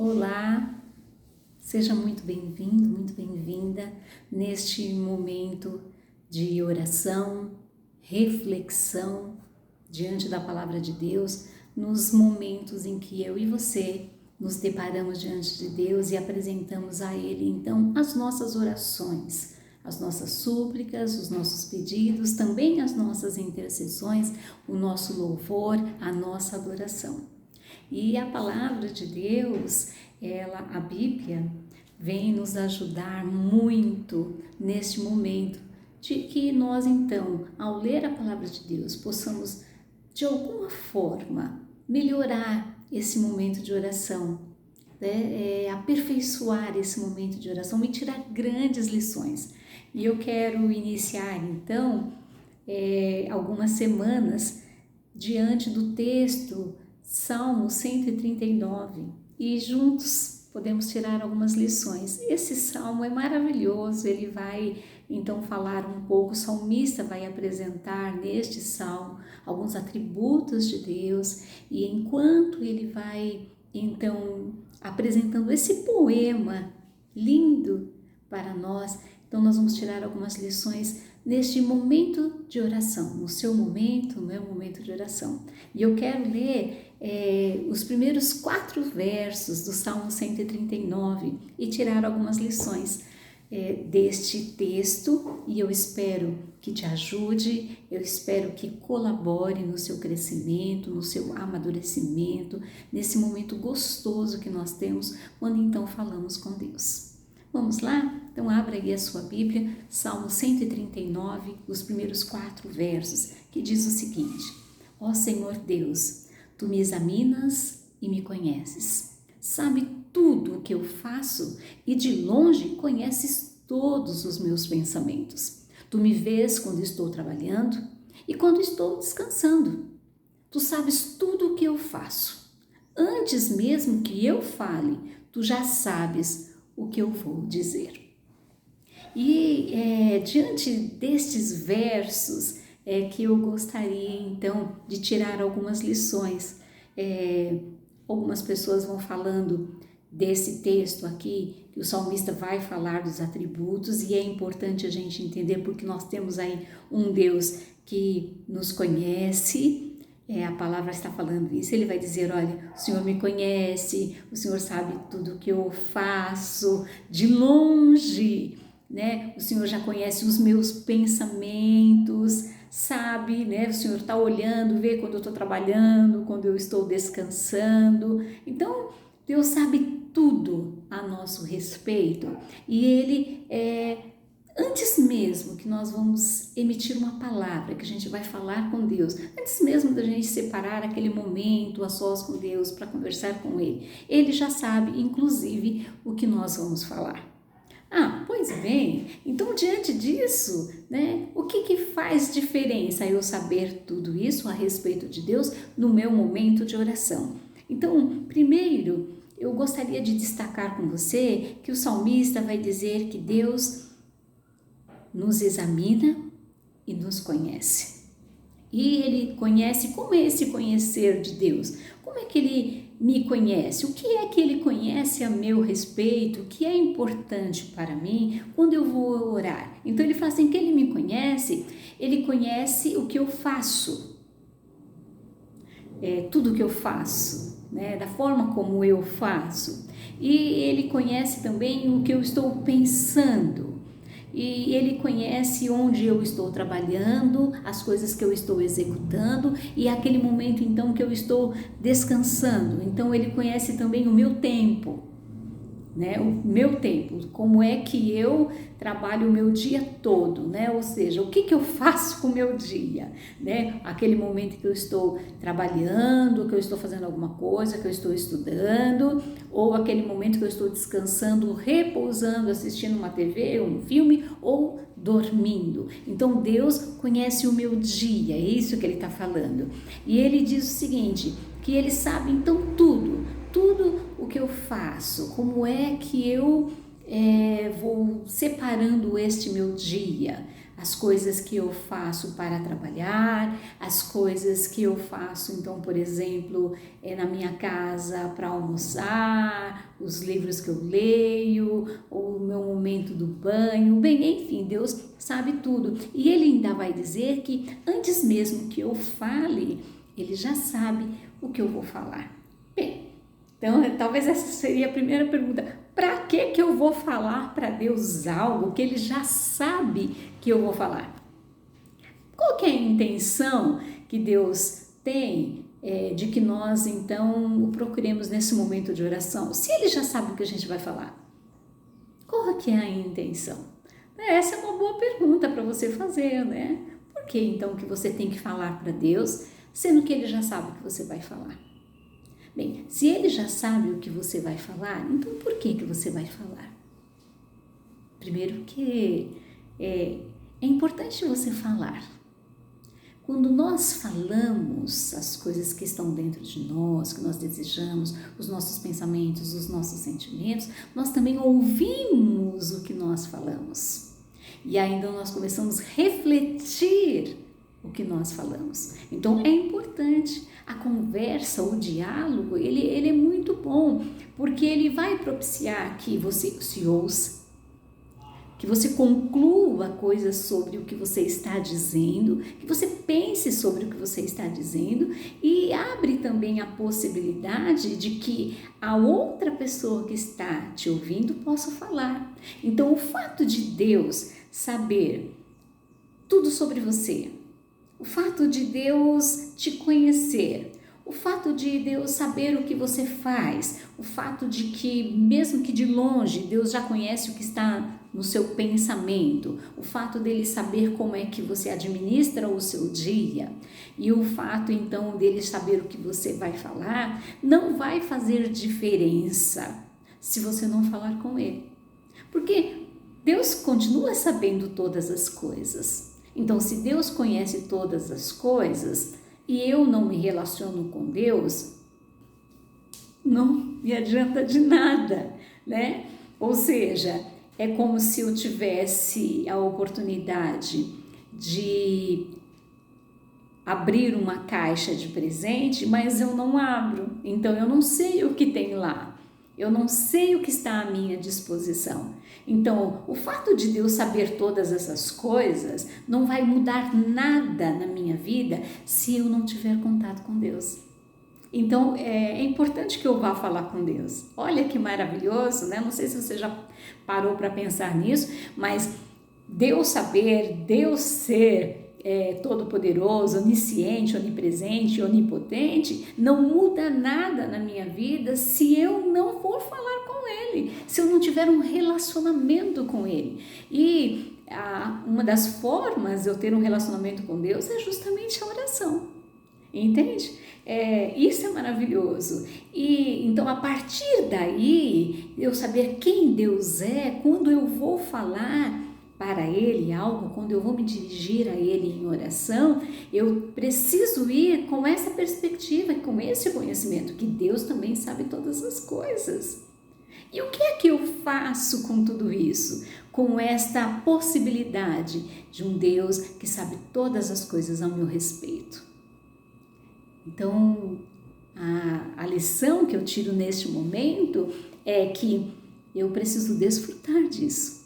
Olá, seja muito bem-vindo, muito bem-vinda neste momento de oração, reflexão diante da Palavra de Deus, nos momentos em que eu e você nos deparamos diante de Deus e apresentamos a Ele, então, as nossas orações, as nossas súplicas, os nossos pedidos, também as nossas intercessões, o nosso louvor, a nossa adoração. E a palavra de Deus, a Bíblia, vem nos ajudar muito neste momento, de que nós então, ao ler a palavra de Deus, possamos de alguma forma melhorar esse momento de oração, aperfeiçoar esse momento de oração e tirar grandes lições. E eu quero iniciar então algumas semanas diante do texto Salmo 139 e juntos podemos tirar algumas lições. Esse salmo é maravilhoso, ele vai então falar um pouco, o salmista vai apresentar neste salmo alguns atributos de Deus, e enquanto ele vai então apresentando esse poema lindo para nós, então nós vamos tirar algumas lições neste momento de oração, no seu momento, no meu momento de oração. E eu quero ler os primeiros 4 versos do Salmo 139 e tirar algumas lições deste texto, e eu espero que te ajude, eu espero que colabore no seu crescimento, no seu amadurecimento, nesse momento gostoso que nós temos quando então falamos com Deus. Vamos lá? Então abra aí a sua Bíblia, Salmo 139, os primeiros 4 versos, que diz o seguinte: Ó Senhor Deus, Tu me examinas e me conheces, sabe tudo o que eu faço e de longe conheces todos os meus pensamentos. Tu me vês quando estou trabalhando e quando estou descansando. Tu sabes tudo o que eu faço. Antes mesmo que eu fale, Tu já sabes o que eu vou dizer. E diante destes versos que eu gostaria então de tirar algumas lições. Algumas pessoas vão falando desse texto aqui, que o salmista vai falar dos atributos, e é importante a gente entender porque nós temos aí um Deus que nos conhece. A palavra está falando isso, ele vai dizer, olha, o Senhor me conhece, o Senhor sabe tudo o que eu faço, de longe, né? O Senhor já conhece os meus pensamentos, sabe, né? O Senhor está olhando, vê quando eu estou trabalhando, quando eu estou descansando. Então, Deus sabe tudo a nosso respeito, e Ele antes mesmo que nós vamos emitir uma palavra, que a gente vai falar com Deus, antes mesmo da gente separar aquele momento a sós com Deus para conversar com Ele, Ele já sabe, inclusive, o que nós vamos falar. Pois bem, então diante disso, né, o que faz diferença eu saber tudo isso a respeito de Deus no meu momento de oração? Então, primeiro, eu gostaria de destacar com você que o salmista vai dizer que Deus nos examina e nos conhece. E Ele conhece, como é esse conhecer de Deus? Como é que Ele me conhece? O que é que Ele conhece a meu respeito? O que é importante para mim quando eu vou orar? Então Ele fala assim, que Ele me conhece, Ele conhece o que eu faço, tudo o que eu faço, né? Da forma como eu faço. E Ele conhece também o que eu estou pensando. E Ele conhece onde eu estou trabalhando, as coisas que eu estou executando e aquele momento então que eu estou descansando. Então Ele conhece também o meu tempo, né? O meu tempo, como é que eu trabalho o meu dia todo, né? Ou seja, o que eu faço com o meu dia, né? Aquele momento que eu estou trabalhando, que eu estou fazendo alguma coisa, que eu estou estudando, ou aquele momento que eu estou descansando, repousando, assistindo uma TV, um filme, ou dormindo. Então Deus conhece o meu dia, é isso que Ele está falando. E Ele diz o seguinte, que Ele sabe então tudo o que eu faço, como é que eu vou separando este meu dia, as coisas que eu faço para trabalhar, as coisas que eu faço, então, por exemplo, na minha casa para almoçar, os livros que eu leio, ou o meu momento do banho, bem, enfim, Deus sabe tudo. E Ele ainda vai dizer que antes mesmo que eu fale, Ele já sabe o que eu vou falar. Bem, então talvez essa seria a primeira pergunta. Para que eu vou falar para Deus algo que Ele já sabe que eu vou falar? Qual que é a intenção que Deus tem de que nós, então, o procuremos nesse momento de oração? Se Ele já sabe o que a gente vai falar, qual que é a intenção? Essa é uma boa pergunta para você fazer, né? Por que, então, que você tem que falar para Deus, sendo que Ele já sabe o que você vai falar? Bem, se Ele já sabe o que você vai falar, então por que você vai falar? Primeiro que é importante você falar. Quando nós falamos as coisas que estão dentro de nós, que nós desejamos, os nossos pensamentos, os nossos sentimentos, nós também ouvimos o que nós falamos. E ainda nós começamos a refletir o que nós falamos. Então é importante. A conversa, o diálogo, ele é muito bom, porque ele vai propiciar que você se ouça, que você conclua coisas sobre o que você está dizendo, que você pense sobre o que você está dizendo e abre também a possibilidade de que a outra pessoa que está te ouvindo possa falar. Então, o fato de Deus saber tudo sobre você, o fato de Deus te conhecer, o fato de Deus saber o que você faz, o fato de que, mesmo que de longe, Deus já conhece o que está no seu pensamento, o fato dele saber como é que você administra o seu dia e o fato então dele saber o que você vai falar, não vai fazer diferença se você não falar com ele, porque Deus continua sabendo todas as coisas. Então, se Deus conhece todas as coisas e eu não me relaciono com Deus, não me adianta de nada, né? Ou seja, é como se eu tivesse a oportunidade de abrir uma caixa de presente, mas eu não abro, então eu não sei o que tem lá, eu não sei o que está à minha disposição. Então, o fato de Deus saber todas essas coisas não vai mudar nada na minha vida se eu não tiver contato com Deus. Então, é importante que eu vá falar com Deus. Olha que maravilhoso, né? Não sei se você já parou para pensar nisso, mas Deus saber, Deus ser todo-poderoso, onisciente, onipresente, onipotente, não muda nada na minha vida se eu não for falar com Ele, se eu não tiver um relacionamento com Ele. E uma das formas de eu ter um relacionamento com Deus é justamente a oração, entende? Isso é maravilhoso. E então, a partir daí, eu saber quem Deus é, quando eu vou falar para Ele algo, quando eu vou me dirigir a Ele em oração, eu preciso ir com essa perspectiva, com esse conhecimento, que Deus também sabe todas as coisas. E o que é que eu faço com tudo isso? Com esta possibilidade de um Deus que sabe todas as coisas ao meu respeito. Então, a lição que eu tiro neste momento é que eu preciso desfrutar disso.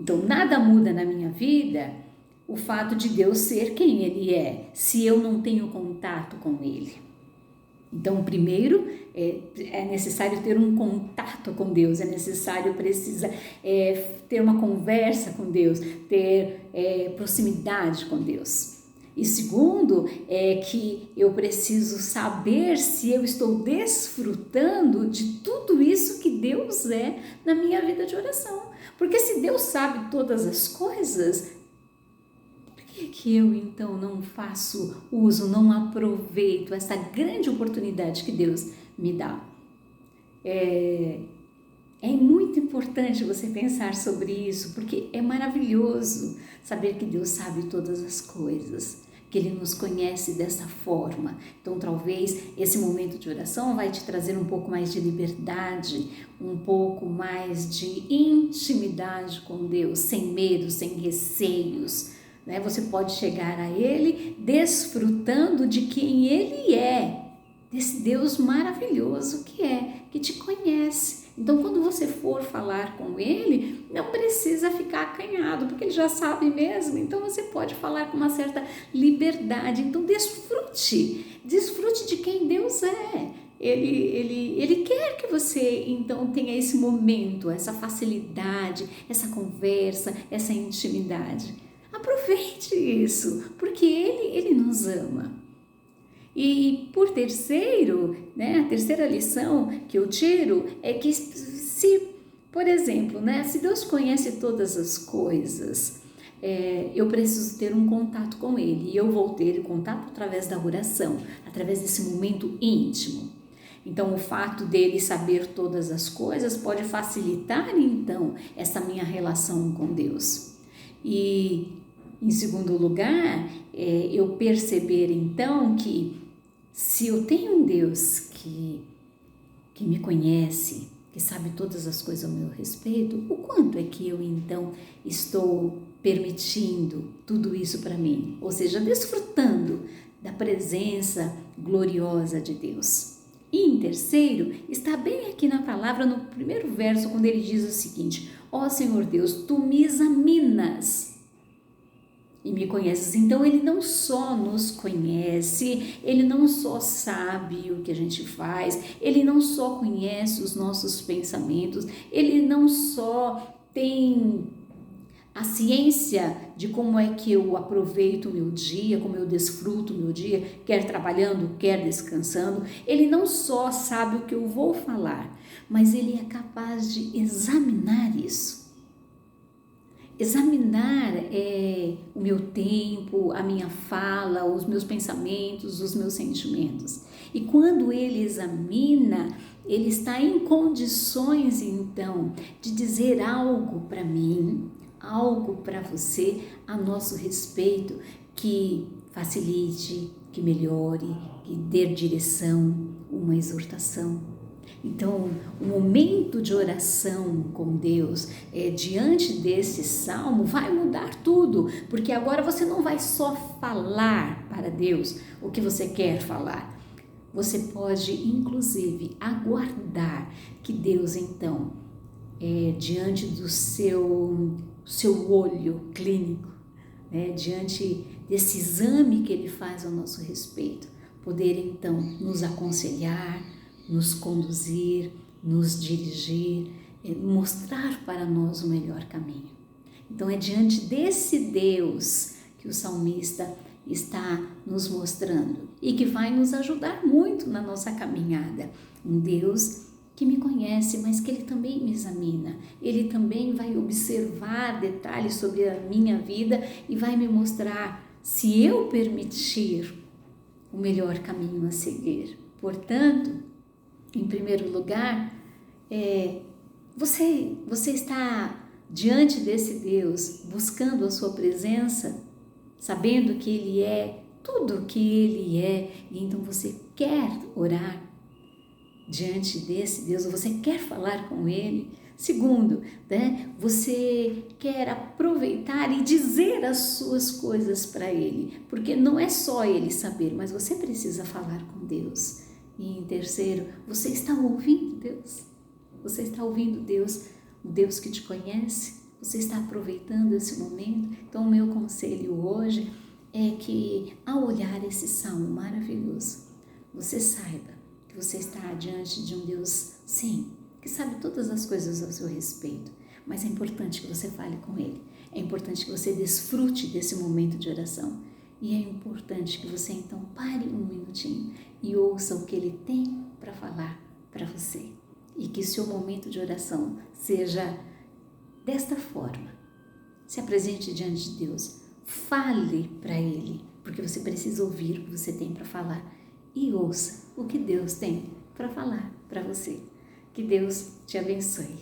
Então, nada muda na minha vida o fato de Deus ser quem Ele é, se eu não tenho contato com Ele. Então, primeiro, é necessário ter um contato com Deus, precisa ter uma conversa com Deus, ter proximidade com Deus. E segundo, é que eu preciso saber se eu estou desfrutando de tudo isso que Deus é na minha vida de oração. Porque se Deus sabe todas as coisas, por que eu então não faço uso, não aproveito essa grande oportunidade que Deus me dá? É muito importante você pensar sobre isso, porque é maravilhoso saber que Deus sabe todas as coisas, que Ele nos conhece dessa forma. Então, talvez esse momento de oração vai te trazer um pouco mais de liberdade, um pouco mais de intimidade com Deus, sem medo, sem receios, né? Você pode chegar a Ele desfrutando de quem Ele é, desse Deus maravilhoso que que te conhece. Então, quando você for falar com ele, não precisa ficar acanhado, porque ele já sabe mesmo. Então, você pode falar com uma certa liberdade. Então, desfrute de quem Deus é. Ele quer que você, então, tenha esse momento, essa facilidade, essa conversa, essa intimidade. Aproveite isso, porque ele nos ama. E por terceiro, né, a terceira lição que eu tiro é que se, por exemplo, né, se Deus conhece todas as coisas, eu preciso ter um contato com Ele. E eu vou ter contato através da oração, através desse momento íntimo. Então, o fato dele saber todas as coisas pode facilitar, então, essa minha relação com Deus. E, em segundo lugar, eu perceber, então, que se eu tenho um Deus que me conhece, que sabe todas as coisas ao meu respeito, o quanto é que eu, então, estou permitindo tudo isso para mim? Ou seja, desfrutando da presença gloriosa de Deus. E em terceiro, está bem aqui na palavra, no primeiro verso, quando ele diz o seguinte: ó Senhor Deus, tu me examinas e me conheces. Então, ele não só nos conhece, ele não só sabe o que a gente faz, ele não só conhece os nossos pensamentos, ele não só tem a ciência de como é que eu aproveito o meu dia, como eu desfruto o meu dia, quer trabalhando, quer descansando. Ele não só sabe o que eu vou falar, mas ele é capaz de examinar isso. Examinar o meu tempo, a minha fala, os meus pensamentos, os meus sentimentos. E quando ele examina, ele está em condições, então, de dizer algo para mim, algo para você a nosso respeito, que facilite, que melhore, que dê direção, uma exortação. Então, o momento de oração com Deus, diante desse salmo, vai mudar tudo, porque agora você não vai só falar para Deus o que você quer falar. Você pode, inclusive, aguardar que Deus, então, diante do seu olho clínico, né, diante desse exame que ele faz ao nosso respeito, poder, então, nos aconselhar, nos conduzir, nos dirigir, mostrar para nós o melhor caminho. Então, é diante desse Deus que o salmista está nos mostrando e que vai nos ajudar muito na nossa caminhada. Um Deus que me conhece, mas que ele também me examina. Ele também vai observar detalhes sobre a minha vida e vai me mostrar, se eu permitir, o melhor caminho a seguir. Portanto, em primeiro lugar, você está diante desse Deus, buscando a sua presença, sabendo que Ele é tudo o que Ele é, e então você quer orar diante desse Deus, ou você quer falar com Ele. Segundo, né, você quer aproveitar e dizer as suas coisas para Ele, porque não é só Ele saber, mas você precisa falar com Deus. E em terceiro, você está ouvindo Deus? Você está ouvindo Deus, o Deus que te conhece? Você está aproveitando esse momento? Então, o meu conselho hoje é que, ao olhar esse salmo maravilhoso, você saiba que você está diante de um Deus, sim, que sabe todas as coisas ao seu respeito, mas é importante que você fale com Ele. É importante que você desfrute desse momento de oração. E é importante que você então pare um minutinho e ouça o que Ele tem para falar para você. E que seu momento de oração seja desta forma. Se apresente diante de Deus, fale para Ele, porque você precisa ouvir o que você tem para falar. E ouça o que Deus tem para falar para você. Que Deus te abençoe.